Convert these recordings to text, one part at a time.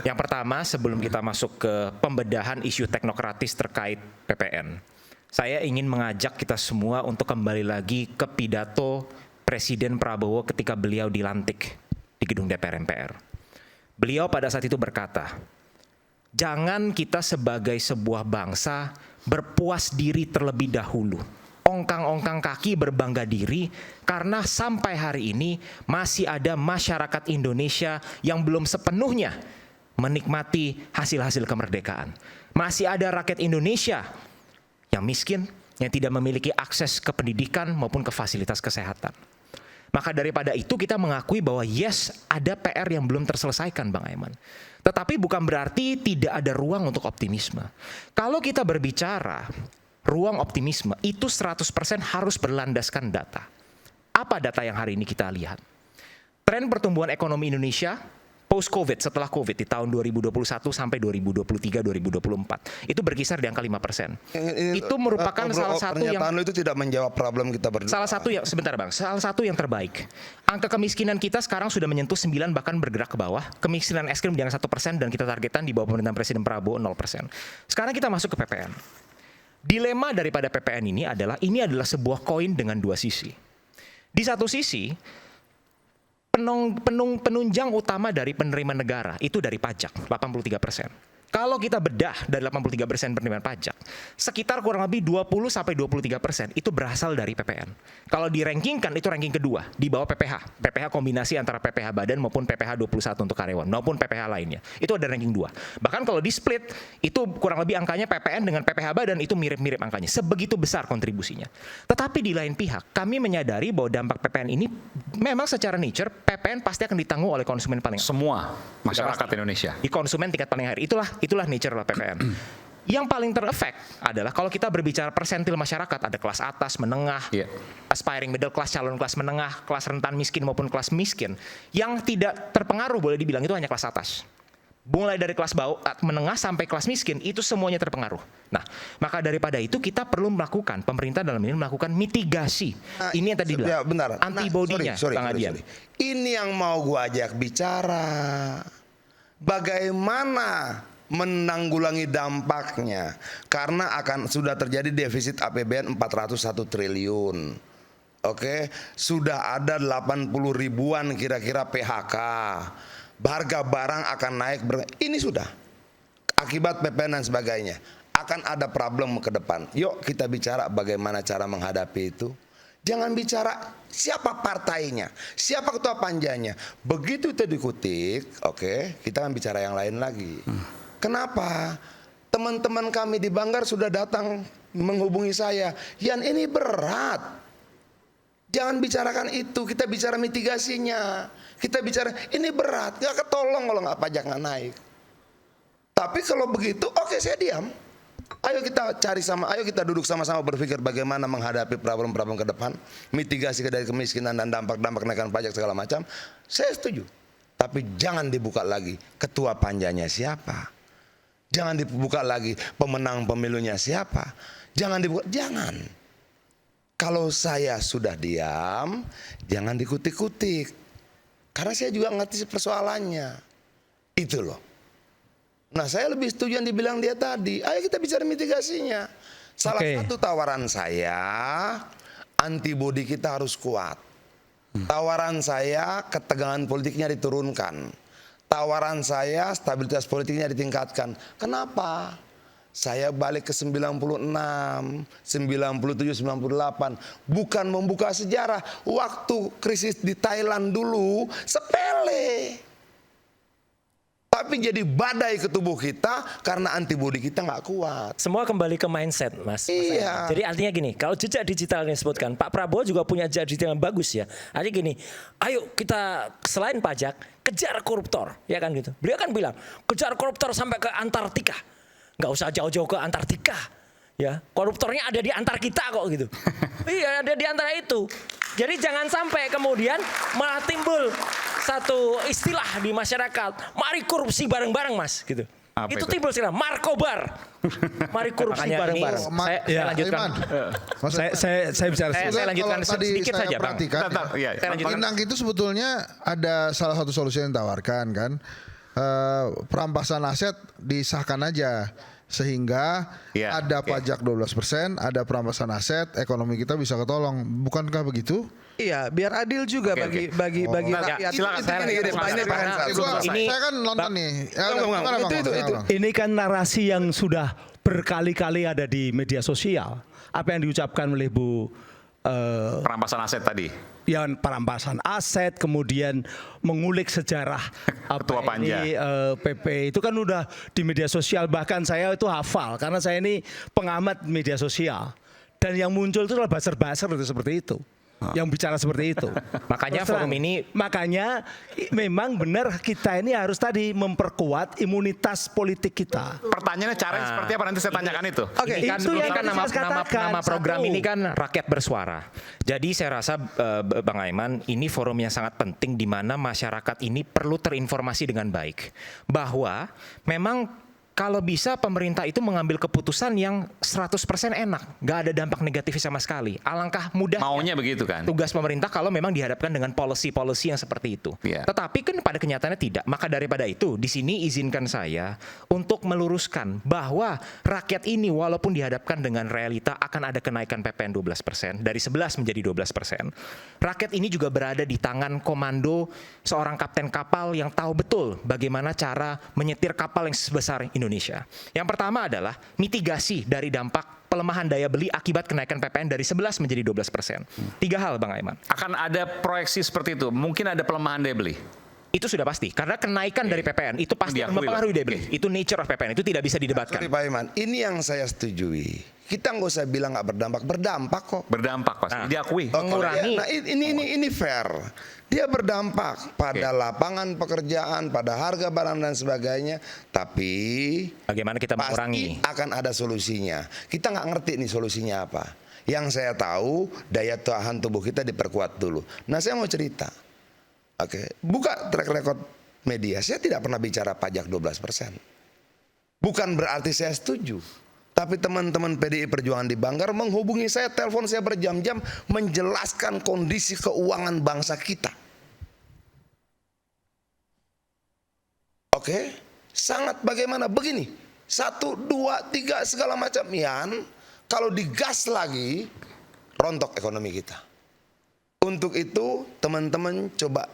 Yang pertama, sebelum kita masuk ke pembedahan isu teknokratis terkait PPN, saya ingin mengajak kita semua untuk kembali lagi ke pidato Presiden Prabowo ketika beliau dilantik di gedung DPR MPR. Beliau pada saat itu berkata, jangan kita sebagai sebuah bangsa berpuas diri terlebih dahulu, ongkang-ongkang kaki berbangga diri, karena sampai hari ini masih ada masyarakat Indonesia yang belum sepenuhnya menikmati hasil-hasil kemerdekaan. Masih ada rakyat Indonesia yang miskin, yang tidak memiliki akses ke pendidikan maupun ke fasilitas kesehatan. Maka daripada itu kita mengakui bahwa yes, ada PR yang belum terselesaikan, Bang Aiman. Tetapi bukan berarti tidak ada ruang untuk optimisme. Kalau kita berbicara ruang optimisme, itu 100% harus berlandaskan data. Apa data yang hari ini kita lihat? Tren pertumbuhan ekonomi Indonesia post-COVID, setelah COVID di tahun 2021 sampai 2023-2024 itu berkisar di angka 5%. Itu merupakan salah satu yang pernyataan lu itu tidak menjawab problem kita berdua. Salah satu yang sebentar Bang, salah satu yang terbaik. Angka kemiskinan kita sekarang sudah menyentuh 9 bahkan bergerak ke bawah. Kemiskinan ekstrim di angka 1% dan kita targetan di bawah pemerintahan Presiden Prabowo 0%. Sekarang kita masuk ke PPN. Dilema daripada PPN ini adalah sebuah koin dengan dua sisi. Di satu sisi penunjang utama dari penerimaan negara itu dari pajak 83%. Kalau kita bedah dari 83% penerimaan pajak, sekitar kurang lebih 20-23% itu berasal dari PPN. Kalau di-rankingkan itu ranking kedua di bawah PPH. PPH kombinasi antara PPH badan maupun PPH 21 untuk karyawan maupun PPH lainnya. Itu ada ranking 2. Bahkan kalau di split itu kurang lebih angkanya PPN dengan PPH badan itu mirip-mirip angkanya. Sebegitu besar kontribusinya. Tetapi di lain pihak kami menyadari bahwa dampak PPN ini memang secara nature PPN pasti akan ditanggung oleh konsumen paling semua masyarakat Indonesia. Di konsumen tingkat paling akhir. Itulah nature lah PPN. Yang paling terefek adalah kalau kita berbicara persentil masyarakat, ada kelas atas, menengah, aspiring middle class, calon kelas menengah, kelas rentan miskin maupun kelas miskin. Yang tidak terpengaruh boleh dibilang itu hanya kelas atas. Mulai dari kelas bawah, menengah sampai kelas miskin itu semuanya terpengaruh. Nah, maka daripada itu kita perlu melakukan, pemerintah dalam ini melakukan mitigasi. Ini yang tadi bilang, antibodinya, Bang Adian. Ini yang mau gua ajak bicara. Bagaimana menanggulangi dampaknya, karena sudah terjadi defisit APBN 401 triliun. Oke, sudah ada 80 ribuan kira-kira PHK. Harga barang akan naik. Ini sudah akibat PPN dan sebagainya. Akan ada problem ke depan. Yuk kita bicara bagaimana cara menghadapi itu. Jangan bicara siapa partainya, siapa ketua panjanya. Begitu itu dikutik, oke, kita akan bicara yang lain lagi. Kenapa? Teman-teman kami di Banggar sudah datang menghubungi saya. Yan, ini berat. Jangan bicarakan itu, kita bicara mitigasinya. Kita bicara ini berat, gak ketolong kalau nggak pajak nggak naik. Tapi kalau begitu, oke, saya diam. Ayo kita ayo kita duduk sama-sama berpikir bagaimana menghadapi problem-problem ke depan, mitigasi dari kemiskinan dan dampak-dampak kenaikan pajak segala macam. Saya setuju. Tapi jangan dibuka lagi ketua panjanya siapa. Jangan dibuka lagi pemenang pemilunya siapa. Jangan dibuka, jangan. Kalau saya sudah diam, jangan dikutik-kutik. Karena saya juga ngerti persoalannya. Itu loh. Nah, saya lebih setuju yang dibilang dia tadi. Ayo kita bicara mitigasinya. Salah satu tawaran saya, antibodi kita harus kuat. Tawaran saya, ketegangan politiknya diturunkan. Tawaran saya, stabilitas politiknya ditingkatkan. Kenapa? Saya balik ke 96, 97, 98. Bukan membuka sejarah. Waktu krisis di Thailand dulu, sepele. Tapi jadi badai ke tubuh kita karena antibodi kita nggak kuat. Semua kembali ke mindset, Mas. Iya. Jadi artinya gini, kalau jejak digital yang disebutkan, Pak Prabowo juga punya jejak digital yang bagus ya. Artinya gini, ayo kita selain pajak, kejar koruptor, ya kan gitu. Beliau kan bilang, kejar koruptor sampai ke Antartika. Nggak usah jauh-jauh ke Antartika. Ya, koruptornya ada di antar kita kok gitu. Iya, ada di antara itu. Jadi jangan sampai kemudian malah timbul satu istilah di masyarakat, mari korupsi bareng-bareng Mas gitu. Itu timbul istilah Markobar. Mari korupsi bareng-bareng. Saya lanjutkan. Saya bicara Saya lanjutkan sedikit saja, Bang. Pinang itu sebetulnya ada salah satu solusi yang ditawarkan kan. perampasan aset disahkan aja sehingga Iya, ada oke. pajak 12%, ada perampasan aset, ekonomi kita bisa ketolong. Bukankah begitu? Iya, biar adil juga Oke, bagi Nah, rakyat. silakan, Itu gini, silakan. Pak, ini Pak Hensat. Ini- Saya kan nonton nih. Ya, Bang, gimana, Bang? itu. Silakan, Bang. Ini kan narasi yang sudah berkali-kali ada di media sosial. Apa yang diucapkan oleh Bu Perampasan aset tadi. yang perampasan aset, kemudian mengulik sejarah Ketua apa Panja. ini PP itu kan udah di media sosial, bahkan saya itu hafal karena saya ini pengamat media sosial dan yang muncul itu adalah buzzer-buzzer itu seperti itu. Yang bicara seperti itu. Makanya Terus terang, forum ini- makanya memang benar kita ini harus tadi memperkuat imunitas politik kita. Pertanyaannya caranya seperti apa nanti saya tanyakan itu. Oke, Ini kan, itu ini yang kan tadi nama, saya katakan, nama program satu. ini kan rakyat bersuara. Jadi saya rasa Bang Aiman ini forum yang sangat penting di mana masyarakat ini perlu terinformasi dengan baik bahwa memang kalau bisa pemerintah itu mengambil keputusan yang 100% enak, nggak ada dampak negatifnya sama sekali. Alangkah mudah Maunya begitu kan. tugas pemerintah kalau memang dihadapkan dengan policy-policy yang seperti itu. Iya. Tetapi kan pada kenyataannya tidak. Maka daripada itu, di sini izinkan saya untuk meluruskan bahwa rakyat ini walaupun dihadapkan dengan realita akan ada kenaikan PPN 12%, dari 11 menjadi 12%. Rakyat ini juga berada di tangan komando seorang kapten kapal yang tahu betul bagaimana cara menyetir kapal yang sebesar Indonesia. Yang pertama adalah mitigasi dari dampak pelemahan daya beli akibat kenaikan PPN dari 11 menjadi 12%. 3 hal Bang Aiman. Akan ada proyeksi seperti itu. Mungkin ada pelemahan daya beli. Itu sudah pasti. Karena kenaikan dari PPN itu pasti akan Diakui, mempengaruhi Pak. daya beli. Itu nature of PPN. Itu tidak bisa didebatkan. Sorry Pak Iman, ini yang saya setujui. Kita nggak usah bilang nggak berdampak, berdampak kok. Berdampak pasti. Nah. Diakui. Oh, Mengurangi- nah ini fair. Dia berdampak pada Oke. lapangan pekerjaan, pada harga barang dan sebagainya. Tapi Bagaimana kita mengurangi? pasti akan ada solusinya. Kita nggak ngerti nih solusinya apa. Yang saya tahu daya tahan tubuh kita diperkuat dulu. Nah saya mau cerita. Oke, buka track record media. Saya tidak pernah bicara pajak 12%. Bukan berarti saya setuju. Tapi teman-teman PDI Perjuangan di Banggar menghubungi saya, telepon saya berjam-jam menjelaskan kondisi keuangan bangsa kita. Oke, sangat bagaimana? Begini, 1, 2, 3 segala macam. Yan, kalau digas lagi, rontok ekonomi kita. Untuk itu teman-teman coba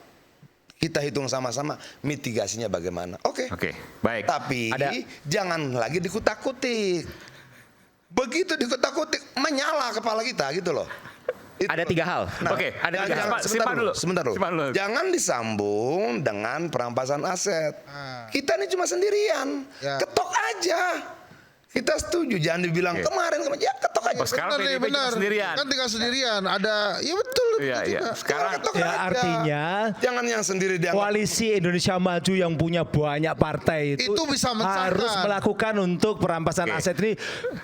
kita hitung sama-sama mitigasinya bagaimana. Oke. Oke, baik. Tapi Ada- jangan lagi dikutak-kutik. Begitu dikutak-kutik menyala kepala kita gitu loh. Itu. Ada 3 hal. Oke, ada 3 hal. jangan- sebentar simpan dulu, dulu. sebentar dulu. Simpan dulu. Jangan disambung dengan perampasan aset. Kita ini cuma sendirian. Ya. Ketok aja. Kita setuju, jangan dibilang Oke. kemarin ya ketok aja. Oh, sekarang Benar nih, PDIP cuma sendirian. Kan tinggal sendirian. Ada, ya betul. Iya, betul iya. juga. Sekarang Ketok Ya aja. artinya Jangan yang sendiri dianggap. koalisi Indonesia Maju yang punya banyak partai itu, Itu bisa mensahkan. harus melakukan untuk perampasan Oke. aset ini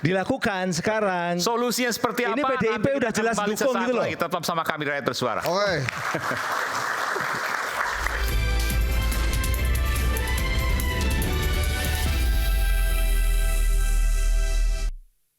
dilakukan sekarang. Solusinya seperti Ini apa? PDIP Nanti kita udah jelas kembali dukung sesaat gitu loh. lagi. Tetap sama kami Rakyat Bersuara. Oke.